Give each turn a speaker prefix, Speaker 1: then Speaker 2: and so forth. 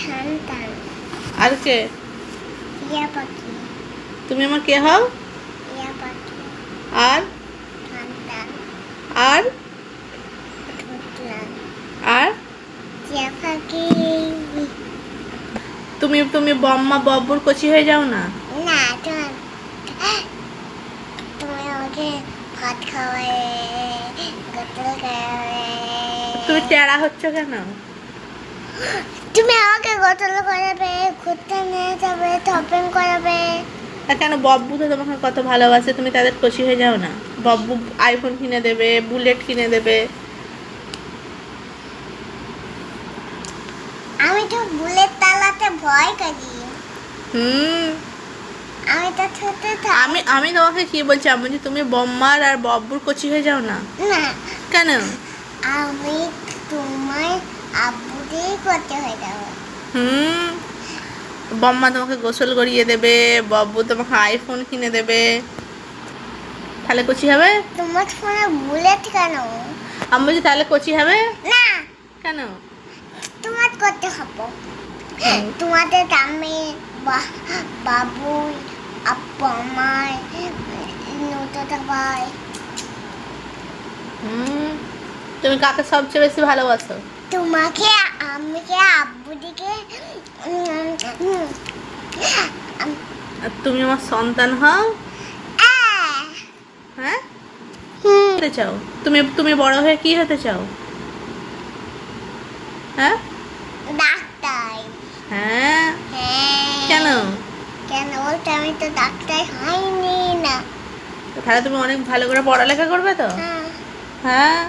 Speaker 1: সন্তান।
Speaker 2: আর কে?
Speaker 1: টিয়া পাখি।
Speaker 2: তুমি আমার কে হও?
Speaker 1: টিয়া পাখি।
Speaker 2: আর
Speaker 1: সন্তান।
Speaker 2: আর
Speaker 1: পুতলা।
Speaker 2: আর
Speaker 1: টিয়া পাখি।
Speaker 2: তুমি তুমি বম্মা বব্বুর কচি হয়ে যাও না।
Speaker 1: না, তুমি আমাকে ভাত খাওয়াবে, গোসল করাবে।
Speaker 2: তুমি টেরা হচ্ছ কেন?
Speaker 1: তুমি আমাকে গোসল করাবে, ঘুরতে নিয়ে যাবে, শপিং করাবে।
Speaker 2: আর কেন? বব্বু তো তোমাকে কত ভালোবাসে, তুমি তাদের কচি হয়ে যাও না? বব্বু আইফোন কিনে দেবে, বুলেট কিনে দেবে।
Speaker 1: আমি তো বুলেট চালাতে ভয় করি।
Speaker 2: হুম।
Speaker 1: আমি তো ছোট
Speaker 2: আমি আমি তোমাকে কি বলছি? আমি বলছি তুমি বম্মার আর বব্বুর কচি হয়ে যাও না।
Speaker 1: না,
Speaker 2: কেন?
Speaker 1: আমি তোমার আব্বু দিয়েই করতে হয়ে যাবো।
Speaker 2: হুম। বম্মা তোমাকে গোসল করিয়ে দেবে, বব্বু তোমাকে আইফোন কিনে দেবে, তাহলে কচি হবে?
Speaker 1: তোমার ফোনে বুলেট কেন?
Speaker 2: আমি বলছি তাহলে কচি হবে
Speaker 1: না,
Speaker 2: কেন?
Speaker 1: তোমার করতে হবে।
Speaker 2: হুম।
Speaker 1: তোমাদের দামে বাবু, আব্বু, আমার নতুন ভাই।
Speaker 2: হুম। তুমি কাকে সবচেয়ে বেশি ভালোবাসো?
Speaker 1: তোমাকে, আমাকে, আব্বু দিকে।
Speaker 2: আর তুমি আমার সন্তান হও। হ্যাঁ, হতে চাও? তুমি তুমি বড় হয়ে কি হতে চাও? হ্যাঁ
Speaker 1: ডাক্তার।
Speaker 2: হ্যাঁ।
Speaker 1: হ্যাঁ।
Speaker 2: কেন?
Speaker 1: কেন বলতে আমি তো ডাক্তার হয়নি না।
Speaker 2: তাহলে তুমি অনেক ভালো করে পড়ালেখা করবে তো?
Speaker 1: হ্যাঁ।
Speaker 2: হ্যাঁ।